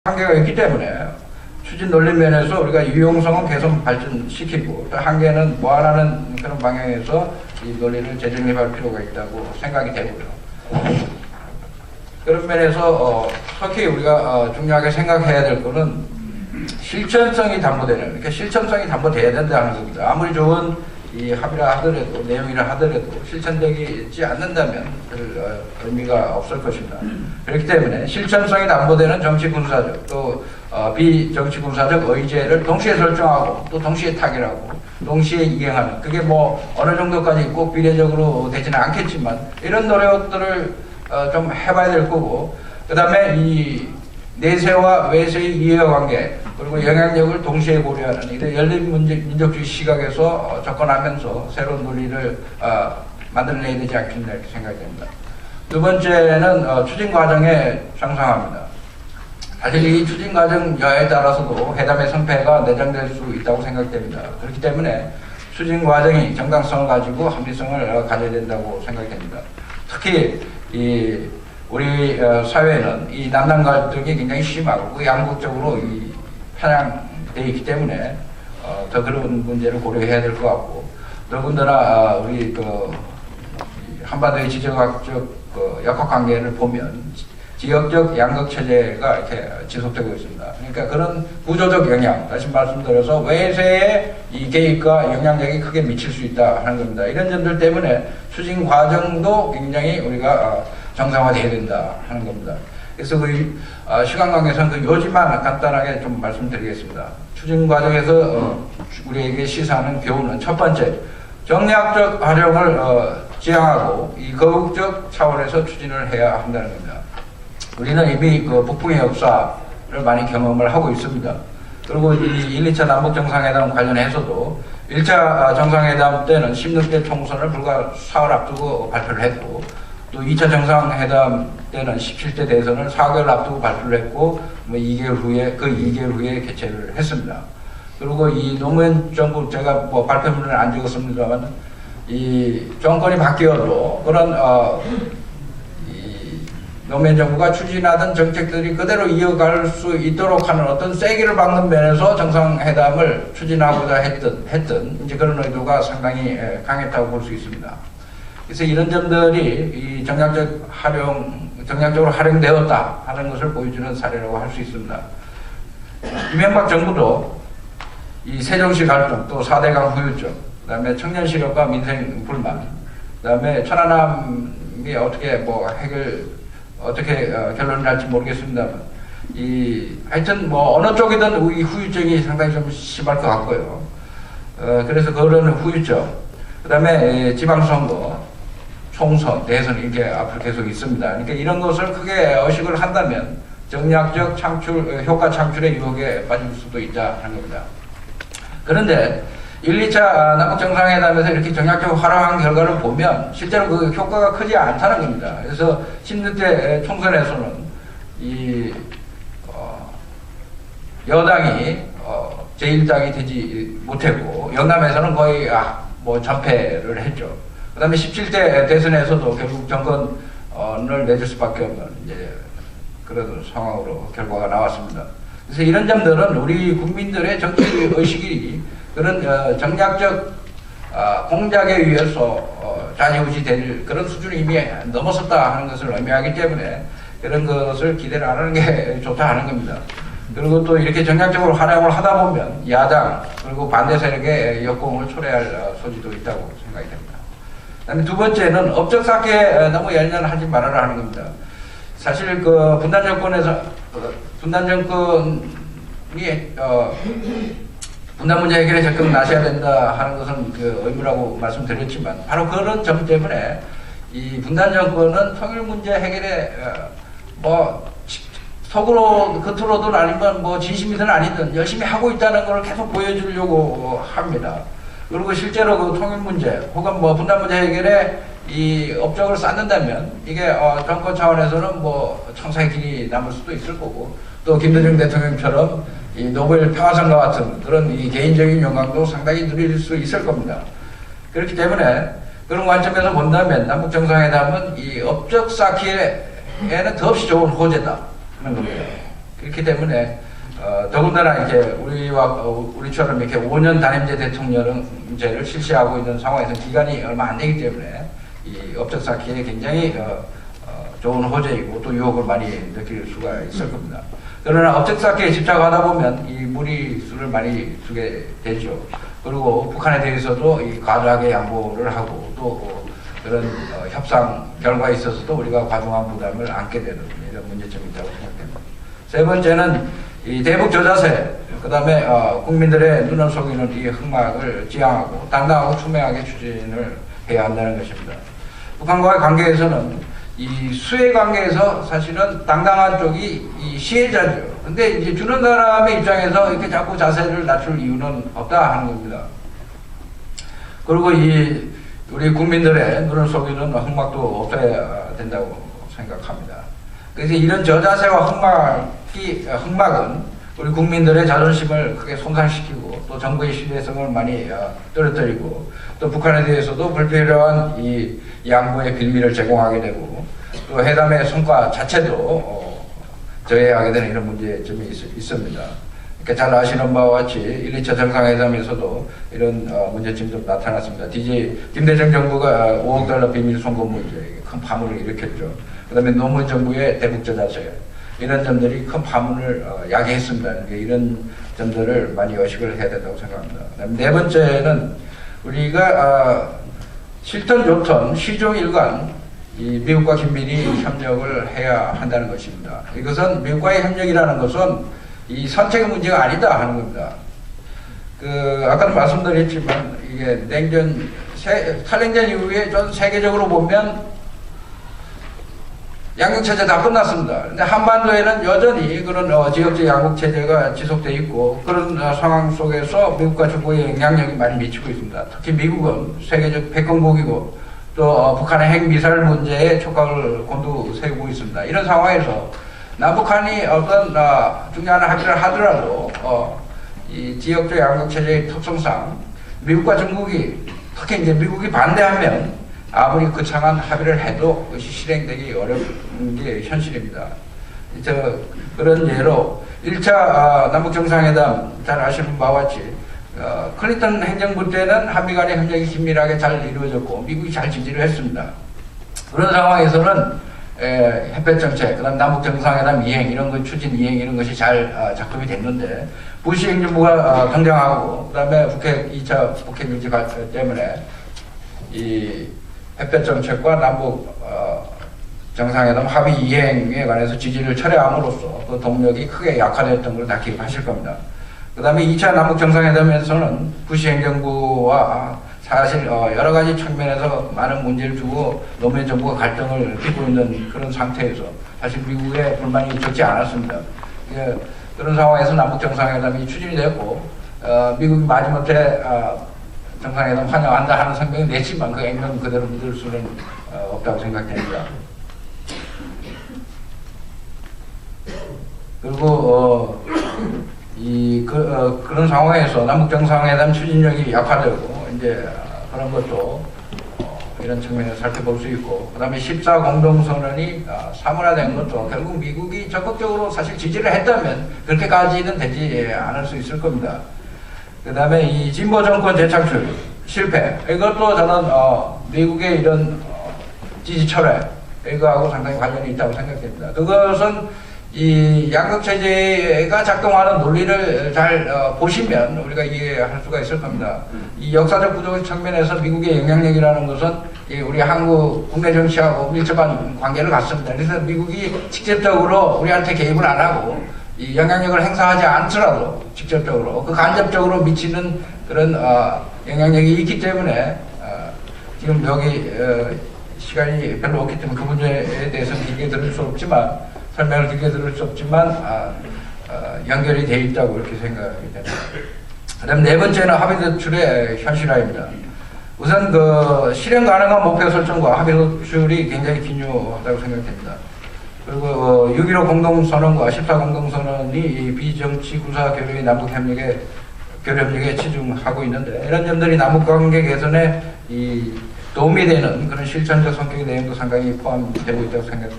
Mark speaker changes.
Speaker 1: 한계가 있기 때문에 추진 논리 면에서 우리가 유용성은 계속 발전시키고 또 한계는 보완하는 그런 방향에서 이 논리를 재정립할 필요가 있다고 생각이 되고요. 그런 면에서 특히 우리가 중요하게 생각해야 될 것은 실천성이 담보되는, 그러니까 실천성이 담보돼야 된다는 겁니다. 아무리 좋은 이 합의라 하더라도, 내용이라 하더라도 실천되지 않는다면 별 의미가 없을 것입니다. 그렇기 때문에 실천성이 담보되는 정치군사적 또 비정치군사적 의제를 동시에 설정하고 또 동시에 타결하고 동시에 이행하는, 그게 뭐 어느 정도까지 꼭 비례적으로 되지는 않겠지만 이런 노력들을 좀 해봐야 될 거고, 그 다음에 이 내세와 외세의 이해관계 그리고 영향력을 동시에 고려하는 이런 열린 민족주의 시각에서 접근하면서 새로운 논리를 만들어내야 되지 않겠나 이렇게 생각이 됩니다. 두 번째는 추진 과정에 정상화입니다. 사실 이 추진 과정 여하에 따라서도 회담의 성패가 내정될 수 있다고 생각됩니다. 그렇기 때문에 추진 과정이 정당성을 가지고 합리성을 가져야 된다고 생각이 됩니다. 특히 우리 사회는 이 남남 갈등이 굉장히 심하고 그 양국적으로 편향되어 있기 때문에 더 그런 문제를 고려해야 될 것 같고, 더군다나 우리 한반도의 지정학적 역학관계를 보면 지역적 양극 체제가 이렇게 지속되고 있습니다. 그러니까 그런 구조적 영향, 다시 말씀드려서 외세의 이 개입과 영향력이 크게 미칠 수 있다 하는 겁니다. 이런 점들 때문에 추진 과정도 굉장히 우리가 정상화되어야 된다 하는 겁니다. 그래서 시간 관계상 요지만 간단하게 좀 말씀드리겠습니다. 추진 과정에서 우리에게 시사하는 교훈은 첫 번째, 정략적 활용을 지향하고 이 거국적 차원에서 추진을 해야 한다는 겁니다. 우리는 이미 북풍의 역사를 많이 경험을 하고 있습니다. 그리고 이 1, 2차 남북 정상회담 관련해서도 1차 정상회담 때는 16대 총선을 불과 사흘 앞두고 발표를 했고, 또 2차 정상회담 때는 17대 대선을 4개월 앞두고 발표를 했고, 2개월 후에 개최를 했습니다. 그리고 이 노무현 정부, 제가 발표문을 안 적었습니다만, 이 정권이 바뀌어도 그런 노무현 정부가 추진하던 정책들이 그대로 이어갈 수 있도록 하는 어떤 세기를 박는 면에서 정상회담을 추진하고자 했던 이제 그런 의도가 상당히 강했다고 볼 수 있습니다. 그래서 이런 점들이 이 정략적으로 활용되었다 하는 것을 보여주는 사례라고 할 수 있습니다. 이명박 정부도 이 세종시 갈등, 또 4대강 후유증, 그 다음에 청년 실업과 민생 불만, 그 다음에 천안함이 어떻게 결론이 날지 모르겠습니다만, 하여튼 어느 쪽이든 우리 후유증이 상당히 좀 심할 것 같고요. 그래서 그런 후유증, 그 다음에 지방선거, 총선, 대선 이렇게 앞으로 계속 있습니다. 그러니까 이런 것을 크게 의식을 한다면 정략적 효과 창출의 유혹에 빠질 수도 있다 하는 겁니다. 그런데 1, 2차 남북정상회담에서 이렇게 정략적으로 활용한 결과를 보면 실제로 그 효과가 크지 않다는 겁니다. 그래서 16대 총선에서는 여당이 제1당이 되지 못했고, 영남에서는 거의 전패를 했죠. 그 다음에 17대 대선에서도 결국 정권을 내줄 수밖에 없는 그런 상황으로 결과가 나왔습니다. 그래서 이런 점들은 우리 국민들의 정치 의식이 그런 정략적 공작에 의해서 좌지우지 될 그런 수준을 이미 넘어섰다 하는 것을 의미하기 때문에 그런 것을 기대를 안 하는 게 좋다 하는 겁니다. 그리고 또 이렇게 정략적으로 활용을 하다 보면 야당 그리고 반대 세력의 역공을 초래할 소지도 있다고 생각이 됩니다. 그다음에 두 번째는 업적 쌓기에 너무 연연하지 말아라 하는 겁니다. 사실 분단 정권이 분단 문제 해결에 적극 나서야 된다 하는 것은 의무라고 말씀드렸지만, 바로 그런 점 때문에 이 분단 정권은 통일 문제 해결에 속으로 겉으로든 아니면 진심이든 아니든 열심히 하고 있다는 걸 계속 보여주려고 합니다. 그리고 실제로 통일 문제 혹은 분단 문제 해결에 이 업적을 쌓는다면 이게 정권 차원에서는 청사의 길이 남을 수도 있을 거고, 또 김대중 대통령처럼 이 노벨 평화상과 같은 그런 이 개인적인 영광도 상당히 누릴 수 있을 겁니다. 그렇기 때문에 그런 관점에서 본다면 남북 정상회담은 이 업적 쌓기에는 더없이 좋은 호재다 하는 겁니다. 그렇기 때문에 더군다나 이제 우리처럼 이렇게 5년 단임제 대통령제를 실시하고 있는 상황에서 기간이 얼마 안 되기 때문에 이 업적 쌓기에 굉장히 좋은 호재이고 또 유혹을 많이 느낄 수가 있을 겁니다. 그러나 업적 쌓기에 집착하다 보면 이 무리수를 많이 두게 되죠. 그리고 북한에 대해서도 이 과도하게 양보를 하고 또 그런 협상 결과에 있어서도 우리가 과중한 부담을 안게 되는 이런 문제점이 있다고 생각됩니다. 세 번째는 이 대북 저자세, 그 다음에 국민들의 눈을 속이는 이 흑막을 지향하고 당당하고 투명하게 추진을 해야 한다는 것입니다. 북한과의 관계에서는 이 수혜 관계에서 사실은 당당한 쪽이 이 시혜자죠. 근데 이제 주는 사람의 입장에서 이렇게 자꾸 자세를 낮출 이유는 없다 하는 겁니다. 그리고 우리 국민들의 눈을 속이는 흑막도 없어야 된다고 생각합니다. 그래서 이런 저자세와 흑막은 우리 국민들의 자존심을 크게 손상시키고 또 정부의 신뢰성을 많이 떨어뜨리고 또 북한에 대해서도 불필요한 이 양보의 빌미를 제공하게 되고 또 회담의 성과 자체도 저해하게 되는 이런 문제점이 있습니다. 이렇게 잘 아시는 바와 같이 1, 2차 정상회담에서도 이런 문제점이 좀 나타났습니다. 김대중 정부가 5억 달러 비밀 송금 문제 큰 파문을 일으켰죠. 그 다음에 노무현 정부의 대북 저자세 이런 점들이 큰 파문을 야기했습니다. 이런 점들을 많이 의식을 해야 된다고 생각합니다. 그다음에 네 번째는 우리가 싫든 좋든 시종일관 이 미국과 긴밀히 협력을 해야 한다는 것입니다. 이것은 미국과의 협력이라는 것은 이 선택의 문제가 아니다 하는 겁니다. 아까도 말씀드렸지만 이게 탈냉전 이후에 전 세계적으로 보면 양국체제 다 끝났습니다. 근데 한반도에는 여전히 그런 지역적 양국체제가 지속되어 있고 그런 상황 속에서 미국과 중국의 영향력이 많이 미치고 있습니다. 특히 미국은 세계적 패권국이고 또 북한의 핵미사일 문제에 촉각을 곤두세우고 있습니다. 이런 상황에서 남북한이 어떤 중요한 합의를 하더라도 이 지역적 양국체제의 특성상 미국과 중국이 특히 이제 미국이 반대하면 아무리 거창한 합의를 해도 그것이 실행되기 어려운 게 현실입니다. 그런 예로 1차 남북정상회담 잘 아시는 바와 같이 클린턴 행정부 때는 한미 간의 협력이 긴밀하게 잘 이루어졌고 미국이 잘 지지를 했습니다. 그런 상황에서는 햇볕정책, 그 다음 남북정상회담 이행, 이런 것 추진 이행 이런 것이 잘 작동이 됐는데 부시 행정부가 등장하고 그 다음에 2차 북핵 유지 때문에 이 햇볕정책과 남북 정상회담 합의 이행에 관해서 지지를 철회함으로써 그 동력이 크게 약화되었던 걸 다 기억하실 겁니다. 그 다음에 2차 남북 정상회담에서는 부시 행정부와 사실 여러 가지 측면에서 많은 문제를 두고 노무현 정부가 갈등을 빚고 있는 그런 상태에서 사실 미국의 불만이 적지 않았습니다. 그런 상황에서 남북 정상회담이 추진이 됐고 미국이 마지못해 정상회담 환영한다 하는 성명을 냈지만 그 액면 그대로 믿을 수는 없다고 생각됩니다. 그리고 그런 상황에서 남북 정상회담 추진력이 약화되고 이제 그런 것도 이런 측면에서 살펴볼 수 있고, 그 다음에 14 공동선언이 사문화된 것도 결국 미국이 적극적으로 사실 지지를 했다면 그렇게까지는 되지 않을 수 있을 겁니다. 그 다음에 이 진보 정권 재창출 실패, 이것도 저는 미국의 이런 지지 철회 이거하고 상당히 관련이 있다고 생각됩니다. 그것은 이 양극체제가 작동하는 논리를 잘 보시면 우리가 이해할 수가 있을 겁니다. 이 역사적 구조 측면에서 미국의 영향력이라는 것은 우리 한국 국내 정치하고 밀접한 관계를 갖습니다. 그래서 미국이 직접적으로 우리한테 개입을 안 하고 이 영향력을 행사하지 않더라도 직접적으로 그 간접적으로 미치는 그런 영향력이 있기 때문에 지금 여기 시간이 별로 없기 때문에 그 문제에 대해서는 길게 들을 수 없지만 설명을 길게 들을 수 없지만 연결이 되어 있다고 이렇게 생각이 됩니다. 그 다음 네 번째는 합의 도출의 현실화입니다. 우선 그 실현 가능한 목표 설정과 합의 도출이 굉장히 중요하다고 생각됩니다. 그리고 6.15 공동선언과 14 공동선언이 비정치 군사 교류의 남북 교류협력에 치중하고 있는데 이런 점들이 남북관계 개선에 도움이 되는 그런 실천적 성격의 내용도 상당히 포함되고 있다고 생각됩니다.